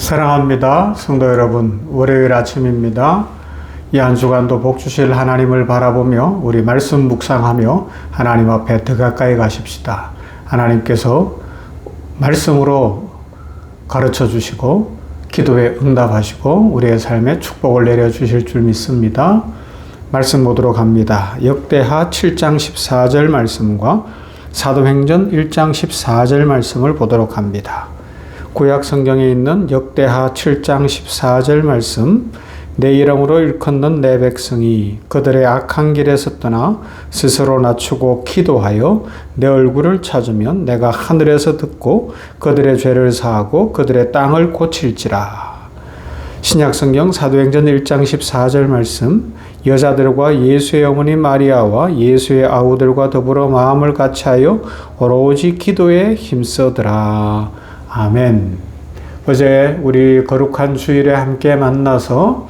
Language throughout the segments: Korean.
사랑합니다. 성도 여러분, 월요일 아침입니다. 이 한 주간도 복 주실 하나님을 바라보며 우리 말씀 묵상하며 하나님 앞에 더 가까이 가십시다. 하나님께서 말씀으로 가르쳐 주시고 기도에 응답하시고 우리의 삶에 축복을 내려주실 줄 믿습니다. 말씀 보도록 합니다. 역대하 7장 14절 말씀과 사도행전 1장 14절 말씀을 보도록 합니다. 구약 성경에 있는 역대하 7장 14절 말씀, 내 이름으로 일컫는 내 백성이 그들의 악한 길에서 떠나 스스로 낮추고 기도하여 내 얼굴을 찾으면 내가 하늘에서 듣고 그들의 죄를 사하고 그들의 땅을 고칠지라. 신약성경 사도행전 1장 14절 말씀, 여자들과 예수의 어머니 마리아와 예수의 아우들과 더불어 마음을 같이하여 오로지 기도에 힘써더라. 아멘. 어제 우리 거룩한 주일에 함께 만나서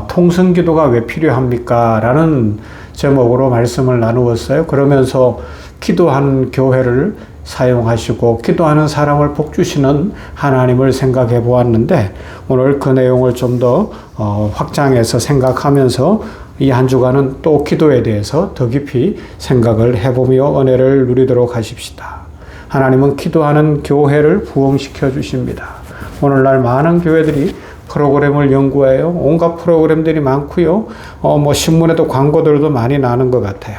통성기도가 왜 필요합니까? 라는 제목으로 말씀을 나누었어요. 그러면서 기도하는 교회를 사용하시고 기도하는 사람을 복주시는 하나님을 생각해 보았는데 오늘 그 내용을 좀 더 확장해서 생각하면서 이 한 주간은 또 기도에 대해서 더 깊이 생각을 해보며 은혜를 누리도록 하십시다. 하나님은 기도하는 교회를 부흥시켜 주십니다. 오늘날 많은 교회들이 프로그램을 연구해요. 온갖 프로그램들이 많고요. 신문에도 광고들도 많이 나는 것 같아요.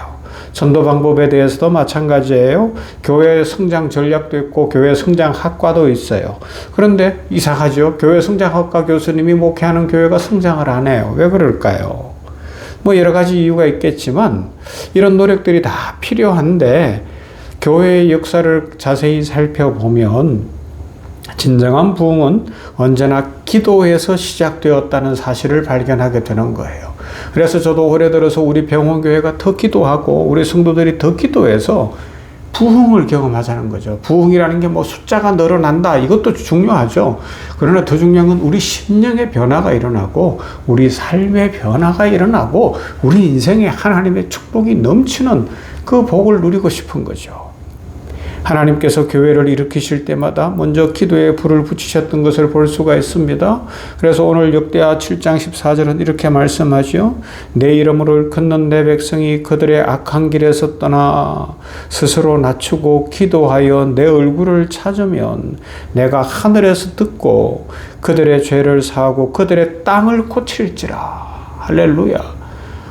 전도 방법에 대해서도 마찬가지예요. 교회 성장 전략도 있고 교회 성장 학과도 있어요. 그런데 이상하죠. 교회 성장학과 교수님이 목회하는 교회가 성장을 안 해요. 왜 그럴까요? 여러 가지 이유가 있겠지만 이런 노력들이 다 필요한데 교회의 역사를 자세히 살펴보면 진정한 부흥은 언제나 기도에서 시작되었다는 사실을 발견하게 되는 거예요. 그래서 저도 올해 들어서 우리 병원교회가 더 기도하고 우리 성도들이 더 기도해서 부흥을 경험하자는 거죠. 부흥이라는 게 숫자가 늘어난다. 이것도 중요하죠. 그러나 더 중요한 건 우리 심령의 변화가 일어나고 우리 삶의 변화가 일어나고 우리 인생에 하나님의 축복이 넘치는 그 복을 누리고 싶은 거죠. 하나님께서 교회를 일으키실 때마다 먼저 기도에 불을 붙이셨던 것을 볼 수가 있습니다. 그래서 오늘 역대하 7장 14절은 이렇게 말씀하죠. 내 이름으로 일컫는 내 백성이 그들의 악한 길에서 떠나 스스로 낮추고 기도하여 내 얼굴을 찾으면 내가 하늘에서 듣고 그들의 죄를 사하고 그들의 땅을 고칠지라. 할렐루야.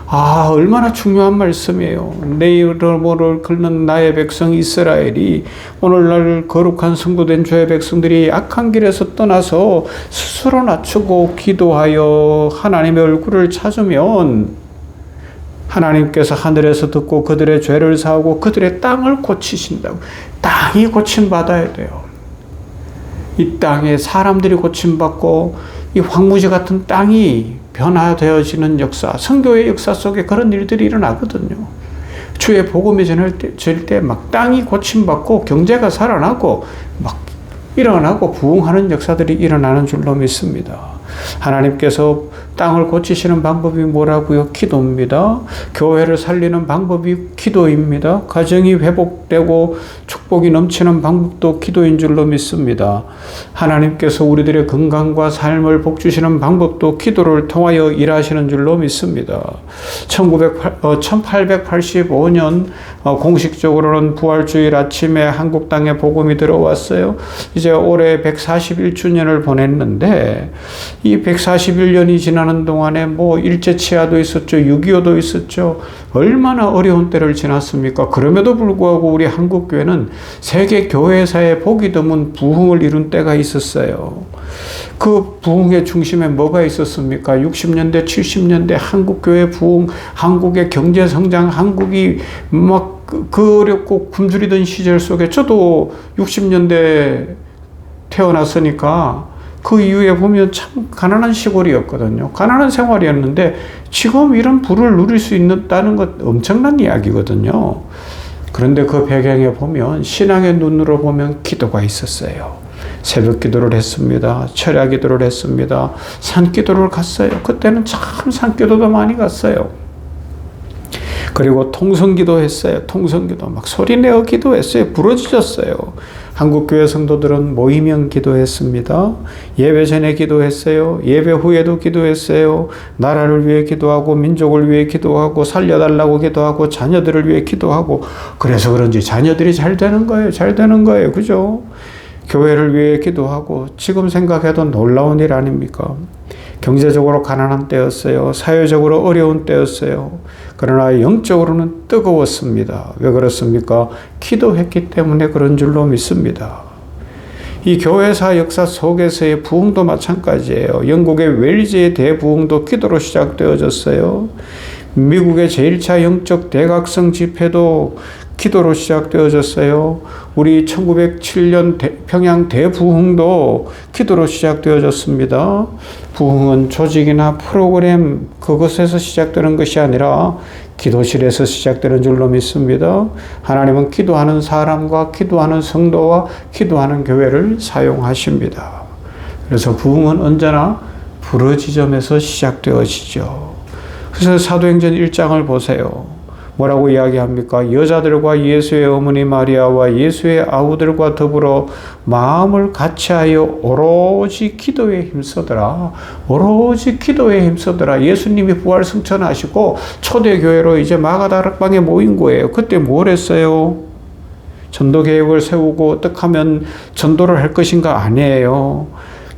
얼마나 중요한 말씀이에요. 내 이름으로 긁는 나의 백성 이스라엘이 오늘날 거룩한 성도된 주의 백성들이 악한 길에서 떠나서 스스로 낮추고 기도하여 하나님의 얼굴을 찾으면 하나님께서 하늘에서 듣고 그들의 죄를 사하고 그들의 땅을 고치신다고. 땅이 고침받아야 돼요. 이 땅에 사람들이 고침받고 이 황무지 같은 땅이 변화되어지는 역사, 선교의 역사 속에 그런 일들이 일어나거든요. 주의 복음이 전해질 때 막 땅이 고침받고 경제가 살아나고 막 일어나고 부흥하는 역사들이 일어나는 줄로 믿습니다. 하나님께서 땅을 고치시는 방법이 뭐라고요? 기도입니다. 교회를 살리는 방법이 기도입니다. 가정이 회복되고 축복이 넘치는 방법도 기도인 줄로 믿습니다. 하나님께서 우리들의 건강과 삶을 복주시는 방법도 기도를 통하여 일하시는 줄로 믿습니다. 1885년 공식적으로는 부활주일 아침에 한국 땅에 복음이 들어왔어요. 이제 올해 141주년을 보냈는데 이 141년이 지나는 동안에 일제치하도 있었죠. 6.25도 있었죠. 얼마나 어려운 때를 지났습니까? 그럼에도 불구하고 우리 한국교회는 세계 교회사에 복이 드문 부흥을 이룬 때가 있었어요. 그 부흥의 중심에 뭐가 있었습니까? 60년대, 70년대 한국교회 부흥, 한국의 경제 성장, 한국이 그 어렵고 굶주리던 시절 속에 저도 60년대 태어났으니까 그 이후에 보면 참 가난한 시골이었거든요. 가난한 생활이었는데 지금 이런 부를 누릴 수 있다는 것 엄청난 이야기거든요. 그런데 그 배경에 보면 신앙의 눈으로 보면 기도가 있었어요. 새벽 기도를 했습니다. 철야 기도를 했습니다. 산 기도를 갔어요. 그때는 참 산 기도도 많이 갔어요. 그리고 통성기도 했어요. 통성기도 막 소리내어 기도했어요. 부러지셨어요. 한국교회 성도들은 모이면 기도했습니다. 예배 전에 기도했어요. 예배 후에도 기도했어요. 나라를 위해 기도하고 민족을 위해 기도하고 살려달라고 기도하고 자녀들을 위해 기도하고 그래서 그런지 자녀들이 잘 되는 거예요. 잘 되는 거예요. 그죠? 교회를 위해 기도하고 지금 생각해도 놀라운 일 아닙니까? 경제적으로 가난한 때였어요. 사회적으로 어려운 때였어요. 그러나 영적으로는 뜨거웠습니다. 왜 그렇습니까? 기도했기 때문에 그런 줄로 믿습니다. 이 교회사 역사 속에서의 부흥도 마찬가지예요. 영국의 웰즈의 대부흥도 기도로 시작되어졌어요. 미국의 제1차 영적 대각성 집회도 기도로 시작되어졌어요. 우리 1907년 평양 대부흥도 기도로 시작되어졌습니다. 부흥은 조직이나 프로그램 그것에서 시작되는 것이 아니라 기도실에서 시작되는 줄로 믿습니다. 하나님은 기도하는 사람과 기도하는 성도와 기도하는 교회를 사용하십니다. 그래서 부흥은 언제나 부르짖음에서 시작되어지죠. 그래서 사도행전 1장을 보세요. 뭐라고 이야기합니까? 여자들과 예수의 어머니 마리아와 예수의 아우들과 더불어 마음을 같이하여 오로지 기도에 힘쓰더라. 오로지 기도에 힘쓰더라. 예수님이 부활 승천하시고 초대교회로 이제 마가다락방에 모인 거예요. 그때 뭘 했어요? 전도 계획을 세우고 어떻게 하면 전도를 할 것인가 아니에요.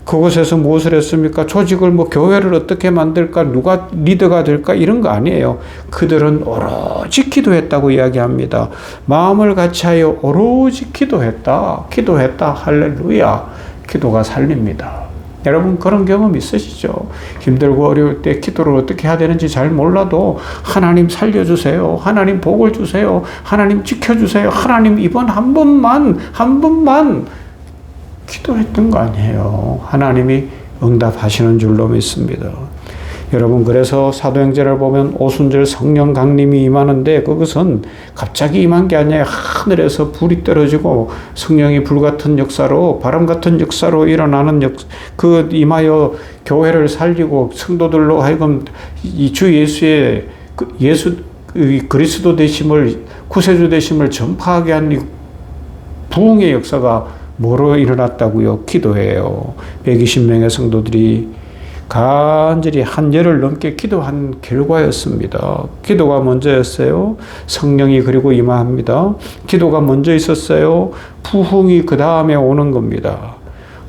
그곳에서 무엇을 했습니까? 조직을 교회를 어떻게 만들까? 누가 리더가 될까? 이런 거 아니에요. 그들은 오로지 기도했다고 이야기합니다. 마음을 같이하여 오로지 기도했다. 기도했다. 할렐루야. 기도가 살립니다. 여러분 그런 경험 있으시죠? 힘들고 어려울 때 기도를 어떻게 해야 되는지 잘 몰라도 하나님 살려주세요. 하나님 복을 주세요. 하나님 지켜주세요. 하나님 이번 한 번만 기도했던 거 아니에요. 하나님이 응답하시는 줄로 믿습니다. 여러분 그래서 사도행전을 보면 오순절 성령 강림이 임하는데 그것은 갑자기 임한 게 아니에요. 하늘에서 불이 떨어지고 성령이 불 같은 역사로 바람 같은 역사로 일어나는 그 임하여 교회를 살리고 성도들로 하여금 이 주 예수의 그리스도 되심을 구세주 되심을 전파하게 한 이 부흥의 역사가 뭐로 일어났다고요? 기도해요. 120명의 성도들이 간절히 한 열흘 넘게 기도한 결과였습니다. 기도가 먼저였어요. 성령이 그리고 임합니다. 기도가 먼저 있었어요. 부흥이 그 다음에 오는 겁니다.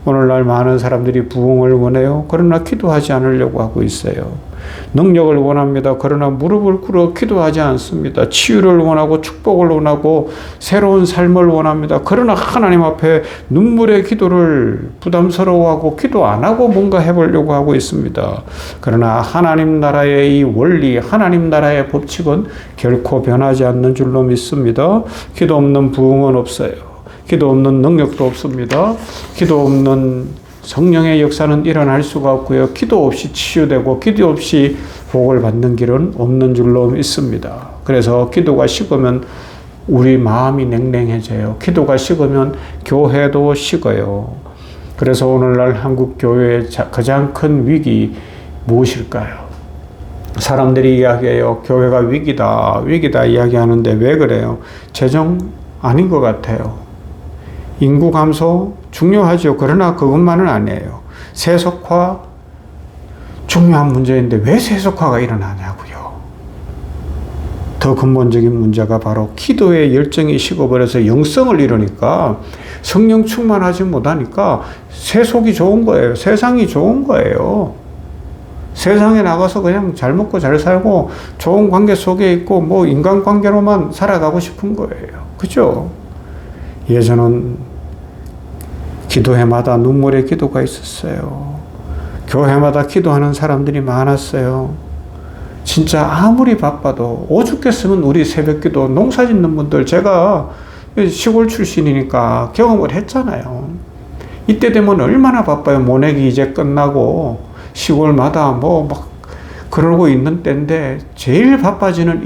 오늘날 많은 사람들이 부흥을 원해요. 그러나 기도하지 않으려고 하고 있어요. 능력을 원합니다. 그러나 무릎을 꿇어 기도하지 않습니다. 치유를 원하고 축복을 원하고 새로운 삶을 원합니다. 그러나 하나님 앞에 눈물의 기도를 부담스러워하고 기도 안 하고 뭔가 해보려고 하고 있습니다. 그러나 하나님 나라의 이 원리, 하나님 나라의 법칙은 결코 변하지 않는 줄로 믿습니다. 기도 없는 부흥은 없어요. 기도 없는 능력도 없습니다. 기도 없는 성령의 역사는 일어날 수가 없고요. 기도 없이 치유되고 기도 없이 복을 받는 길은 없는 줄로 믿습니다. 그래서 기도가 식으면 우리 마음이 냉랭해져요. 기도가 식으면 교회도 식어요. 그래서 오늘날 한국 교회의 가장 큰 위기 무엇일까요? 사람들이 이야기해요. 교회가 위기다, 위기다 이야기하는데 왜 그래요? 재정 아닌 것 같아요. 인구 감소 중요하죠. 그러나 그것만은 아니에요. 세속화 중요한 문제인데 왜 세속화가 일어나냐고요. 더 근본적인 문제가 바로 기도의 열정이 식어버려서 영성을 잃으니까 성령 충만하지 못하니까 세속이 좋은 거예요. 세상이 좋은 거예요. 세상에 나가서 그냥 잘 먹고 잘 살고 좋은 관계 속에 있고 인간관계로만 살아가고 싶은 거예요. 그죠? 예전은 기도회마다 눈물의 기도가 있었어요. 교회마다 기도하는 사람들이 많았어요. 진짜 아무리 바빠도 오죽했으면 우리 새벽기도 농사 짓는 분들 제가 시골 출신이니까 경험을 했잖아요. 이때 되면 얼마나 바빠요. 모내기 이제 끝나고 시골마다 막 그러고 있는 때인데 제일 바빠지는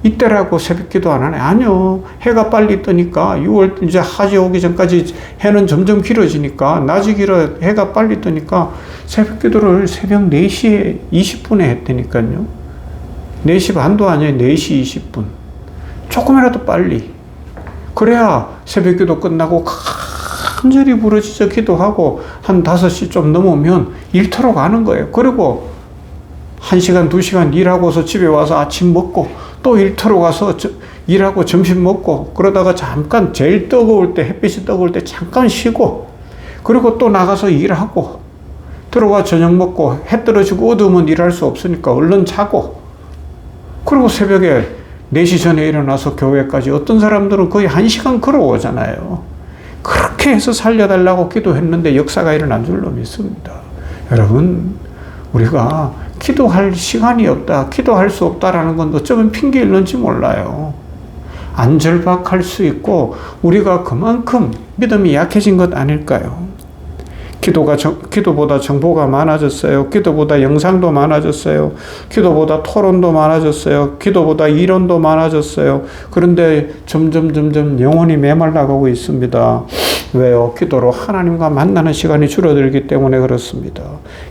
이때라고 새벽기도 안 하네. 아니요. 해가 빨리 뜨니까 6월 이제 하지 오기 전까지 해는 점점 길어지니까 낮이 길어 해가 빨리 뜨니까 새벽기도를 새벽 4시에 20분에 했다니까요. 4시 반도 아니에요. 4시 20분. 조금이라도 빨리. 그래야 새벽기도 끝나고 간절히 부르짖어 기도하고 한 5시 좀 넘으면 일터로 가는 거예요. 그리고 1시간, 2시간 일하고서 집에 와서 아침 먹고 또 일터로 가서 일하고 점심 먹고 그러다가 잠깐 제일 뜨거울 때, 햇빛이 뜨거울 때 잠깐 쉬고 그리고 또 나가서 일하고 들어와 저녁 먹고 해 떨어지고 어두우면 일할 수 없으니까 얼른 자고 그리고 새벽에 4시 전에 일어나서 교회까지 어떤 사람들은 거의 1시간 걸어오잖아요. 그렇게 해서 살려달라고 기도했는데 역사가 일어난 줄로 믿습니다. 여러분, 우리가 기도할 시간이 없다, 기도할 수 없다라는 건 어쩌면 핑계일는지 몰라요. 안절박할 수 있고 우리가 그만큼 믿음이 약해진 것 아닐까요? 기도보다 정보가 많아졌어요. 기도보다 영상도 많아졌어요. 기도보다 토론도 많아졌어요. 기도보다 이론도 많아졌어요. 그런데 점점 영혼이 메말라가고 있습니다. 왜요? 기도로 하나님과 만나는 시간이 줄어들기 때문에 그렇습니다.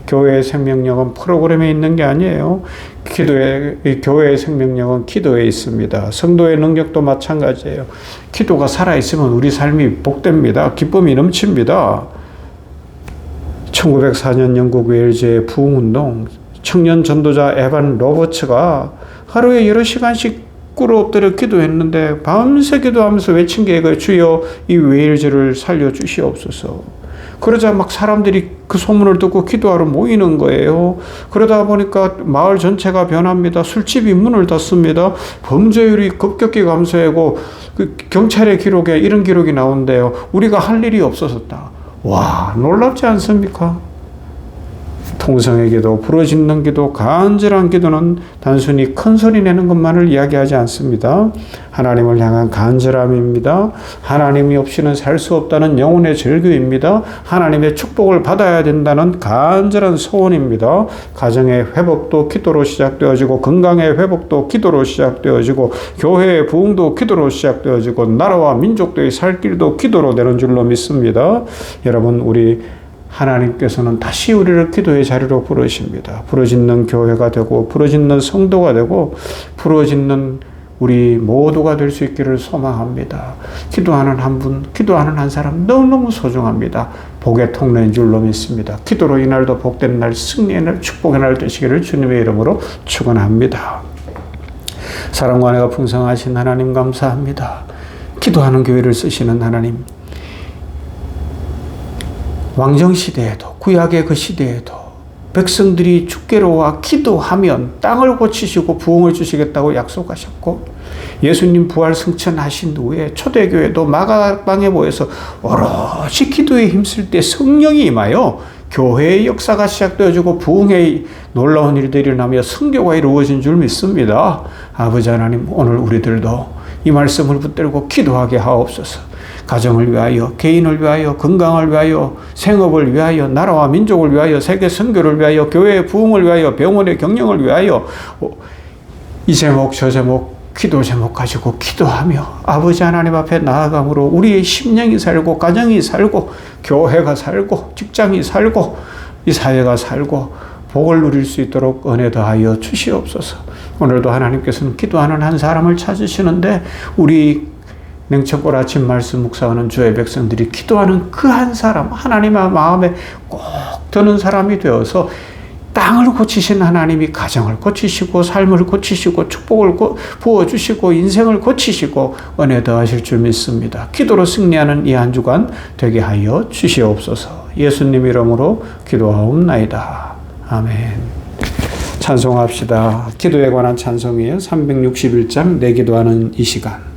교회의 생명력은 프로그램에 있는 게 아니에요. 교회의 생명력은 기도에 있습니다. 성도의 능력도 마찬가지예요. 기도가 살아있으면 우리 삶이 복됩니다. 기쁨이 넘칩니다. 1904년 영국 웨일즈의 부흥운동, 청년 전도자 에반 로버츠가 하루에 여러 시간씩 꿇어 엎드려 기도했는데 밤새 기도하면서 외친 게 이거예요. 주여 이 웨일즈를 살려주시옵소서. 그러자 막 사람들이 그 소문을 듣고 기도하러 모이는 거예요. 그러다 보니까 마을 전체가 변합니다. 술집이 문을 닫습니다. 범죄율이 급격히 감소하고 그 경찰의 기록에 이런 기록이 나온대요. 우리가 할 일이 없어졌다. 와, 놀랍지 않습니까? 통성의 기도, 부르짖는 기도, 간절한 기도는 단순히 큰 소리 내는 것만을 이야기하지 않습니다. 하나님을 향한 간절함입니다. 하나님이 없이는 살 수 없다는 영혼의 절규입니다. 하나님의 축복을 받아야 된다는 간절한 소원입니다. 가정의 회복도 기도로 시작되어지고 건강의 회복도 기도로 시작되어지고 교회의 부흥도 기도로 시작되어지고 나라와 민족들의 살 길도 기도로 되는 줄로 믿습니다. 여러분, 우리 하나님께서는 다시 우리를 기도의 자리로 부르십니다. 부르짖는 교회가 되고 부르짖는 성도가 되고 부르짖는 우리 모두가 될 수 있기를 소망합니다. 기도하는 한 분, 기도하는 한 사람 너무너무 소중합니다. 복의 통로인 줄로 믿습니다. 기도로 이날도 복된 날, 승리의 날, 축복의 날 되시기를 주님의 이름으로 축원합니다. 사랑과 은혜가 풍성하신 하나님 감사합니다. 기도하는 교회를 쓰시는 하나님, 왕정시대에도 구약의 그 시대에도 백성들이 주께로 와 기도하면 땅을 고치시고 부흥을 주시겠다고 약속하셨고 예수님 부활 승천하신 후에 초대교회도 마가방에 모여서 오롯이 기도에 힘쓸 때 성령이 임하여 교회의 역사가 시작되어지고 부흥의 놀라운 일들이 일어나며 선교가 이루어진 줄 믿습니다. 아버지 하나님, 오늘 우리들도 이 말씀을 붙들고 기도하게 하옵소서. 가정을 위하여, 개인을 위하여, 건강을 위하여, 생업을 위하여, 나라와 민족을 위하여, 세계 선교를 위하여, 교회의 부흥을 위하여, 병원의 경영을 위하여 이 제목 저 제목 기도 제목 가지고 기도하며 아버지 하나님 앞에 나아감으로 우리의 심령이 살고 가정이 살고 교회가 살고 직장이 살고 이 사회가 살고 복을 누릴 수 있도록 은혜 더하여 주시옵소서. 오늘도 하나님께서는 기도하는 한 사람을 찾으시는데 우리 냉철골 아침 말씀 묵상하는 주의 백성들이 기도하는 그 한 사람, 하나님의 마음에 꼭 드는 사람이 되어서 땅을 고치신 하나님이 가정을 고치시고 삶을 고치시고 축복을 부어주시고 인생을 고치시고 은혜 더하실 줄 믿습니다. 기도로 승리하는 이 한 주간 되게 하여 주시옵소서. 예수님 이름으로 기도하옵나이다. 아멘. 찬송합시다. 기도에 관한 찬송이에요. 361장 내 기도하는 이 시간.